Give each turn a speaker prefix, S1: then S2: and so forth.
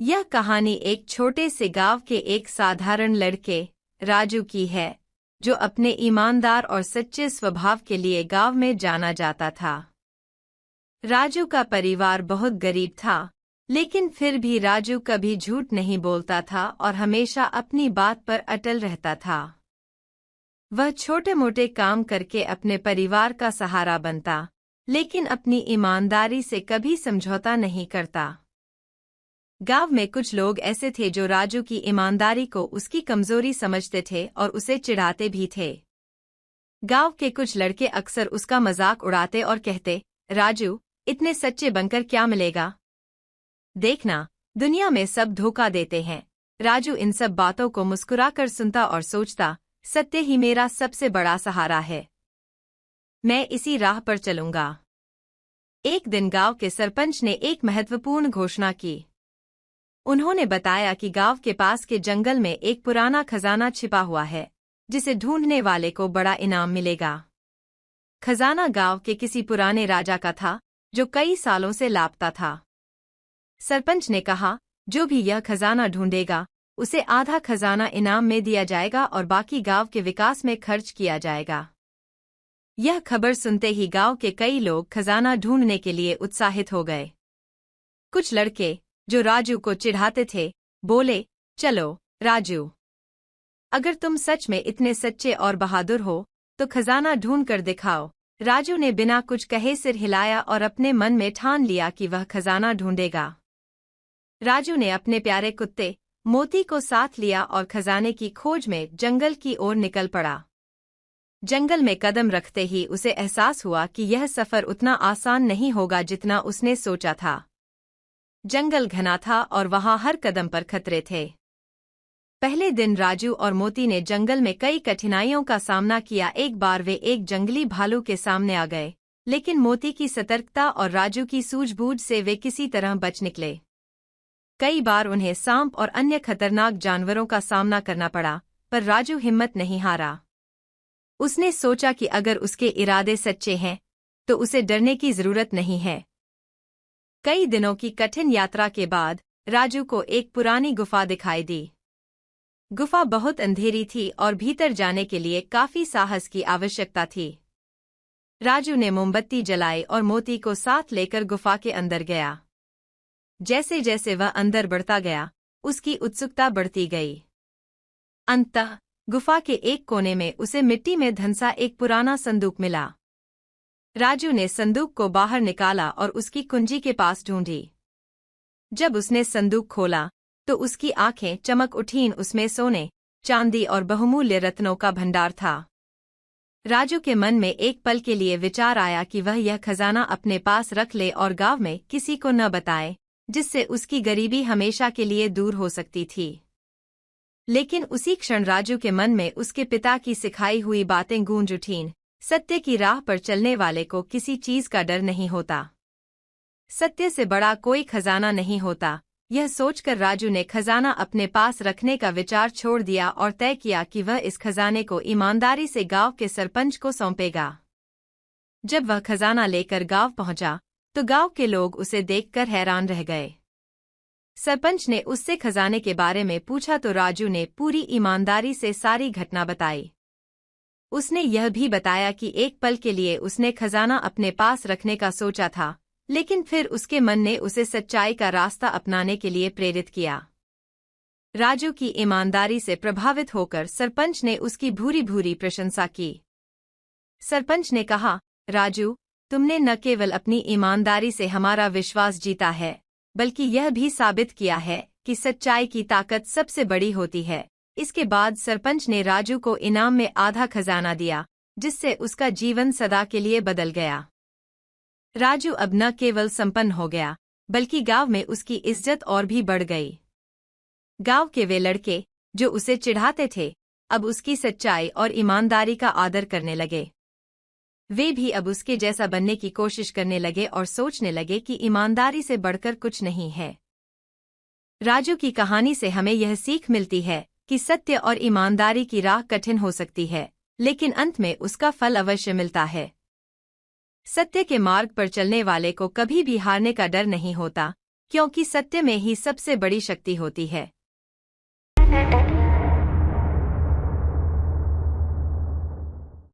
S1: यह कहानी एक छोटे से गांव के एक साधारण लड़के राजू की है, जो अपने ईमानदार और सच्चे स्वभाव के लिए गांव में जाना जाता था। राजू का परिवार बहुत गरीब था, लेकिन फिर भी राजू कभी झूठ नहीं बोलता था और हमेशा अपनी बात पर अटल रहता था। वह छोटे-मोटे काम करके अपने परिवार का सहारा बनता, लेकिन अपनी ईमानदारी से कभी समझौता नहीं करता। गांव में कुछ लोग ऐसे थे जो राजू की ईमानदारी को उसकी कमजोरी समझते थे और उसे चिढ़ाते भी थे। गांव के कुछ लड़के अक्सर उसका मजाक उड़ाते और कहते, राजू, इतने सच्चे बनकर क्या मिलेगा? देखना, दुनिया में सब धोखा देते हैं। राजू इन सब बातों को मुस्कुराकर सुनता और सोचता, सत्य ही मेरा सबसे बड़ा सहारा है। मैं इसी राह पर चलूंगा। एक दिन गांव के सरपंच ने एक महत्वपूर्ण घोषणा की। उन्होंने बताया कि गांव के पास के जंगल में एक पुराना खजाना छिपा हुआ है, जिसे ढूंढने वाले को बड़ा इनाम मिलेगा। खजाना गांव के किसी पुराने राजा का था, जो कई सालों से लापता था। सरपंच ने कहा, जो भी यह खजाना ढूंढेगा, उसे आधा खजाना इनाम में दिया जाएगा और बाकी गांव के विकास में खर्च किया जाएगा। यह खबर सुनते ही गांव के कई लोग खजाना ढूंढने के लिए उत्साहित हो गए। कुछ लड़के, जो राजू को चिढ़ाते थे, बोले, चलो राजू, अगर तुम सच में इतने सच्चे और बहादुर हो, तो खजाना ढूंढ कर दिखाओ। राजू ने बिना कुछ कहे सिर हिलाया और अपने मन में ठान लिया कि वह खजाना ढूंढेगा। राजू ने अपने प्यारे कुत्ते मोती को साथ लिया और खजाने की खोज में जंगल की ओर निकल पड़ा। जंगल में कदम रखते ही उसे एहसास हुआ कि यह सफर उतना आसान नहीं होगा जितना उसने सोचा था। जंगल घना था और वहां हर कदम पर खतरे थे। पहले दिन राजू और मोती ने जंगल में कई कठिनाइयों का सामना किया। एक बार वे एक जंगली भालू के सामने आ गए, लेकिन मोती की सतर्कता और राजू की सूझबूझ से वे किसी तरह बच निकले। कई बार उन्हें सांप और अन्य खतरनाक जानवरों का सामना करना पड़ा, पर राजू हिम्मत नहीं हारा। उसने सोचा कि अगर उसके इरादे सच्चे हैं, तो उसे डरने की जरूरत नहीं है। कई दिनों की कठिन यात्रा के बाद राजू को एक पुरानी गुफा दिखाई दी। गुफा बहुत अंधेरी थी और भीतर जाने के लिए काफी साहस की आवश्यकता थी। राजू ने मोमबत्ती जलाई और मोती को साथ लेकर गुफा के अंदर गया। जैसे जैसे वह अंदर बढ़ता गया, उसकी उत्सुकता बढ़ती गई। अंततः गुफा के एक कोने में उसे मिट्टी में धंसा एक पुराना संदूक मिला। राजू ने संदूक को बाहर निकाला और उसकी कुंजी के पास ढूंढी। जब उसने संदूक खोला, तो उसकी आंखें चमक उठीं। उसमें सोने, चांदी और बहुमूल्य रत्नों का भंडार था। राजू के मन में एक पल के लिए विचार आया कि वह यह खजाना अपने पास रख ले और गांव में किसी को न बताए, जिससे उसकी गरीबी हमेशा के लिए दूर हो सकती थी। लेकिन उसी क्षण राजू के मन में उसके पिता की सिखाई हुई बातें गूंज उठीं। सत्य की राह पर चलने वाले को किसी चीज का डर नहीं होता। सत्य से बड़ा कोई खजाना नहीं होता। यह सोचकर राजू ने खजाना अपने पास रखने का विचार छोड़ दिया और तय किया कि वह इस खजाने को ईमानदारी से गांव के सरपंच को सौंपेगा। जब वह खजाना लेकर गांव पहुंचा, तो गांव के लोग उसे देखकर हैरान रह गए। सरपंच ने उससे खजाने के बारे में पूछा तो राजू ने पूरी ईमानदारी से सारी घटना बताई। उसने यह भी बताया कि एक पल के लिए उसने खजाना अपने पास रखने का सोचा था, लेकिन फिर उसके मन ने उसे सच्चाई का रास्ता अपनाने के लिए प्रेरित किया। राजू की ईमानदारी से प्रभावित होकर सरपंच ने उसकी भूरी भूरी प्रशंसा की। सरपंच ने कहा, राजू, तुमने न केवल अपनी ईमानदारी से हमारा विश्वास जीता है, बल्कि यह भी साबित किया है कि सच्चाई की ताकत सबसे बड़ी होती है। इसके बाद सरपंच ने राजू को इनाम में आधा खजाना दिया, जिससे उसका जीवन सदा के लिए बदल गया। राजू अब न केवल संपन्न हो गया, बल्कि गांव में उसकी इज्जत और भी बढ़ गई। गांव के वे लड़के, जो उसे चिढ़ाते थे, अब उसकी सच्चाई और ईमानदारी का आदर करने लगे। वे भी अब उसके जैसा बनने की कोशिश करने लगे और सोचने लगे कि ईमानदारी से बढ़कर कुछ नहीं है। राजू की कहानी से हमें यह सीख मिलती है कि सत्य और ईमानदारी की राह कठिन हो सकती है, लेकिन अंत में उसका फल अवश्य मिलता है। सत्य के मार्ग पर चलने वाले को कभी भी हारने का डर नहीं होता, क्योंकि सत्य में ही सबसे बड़ी शक्ति होती है।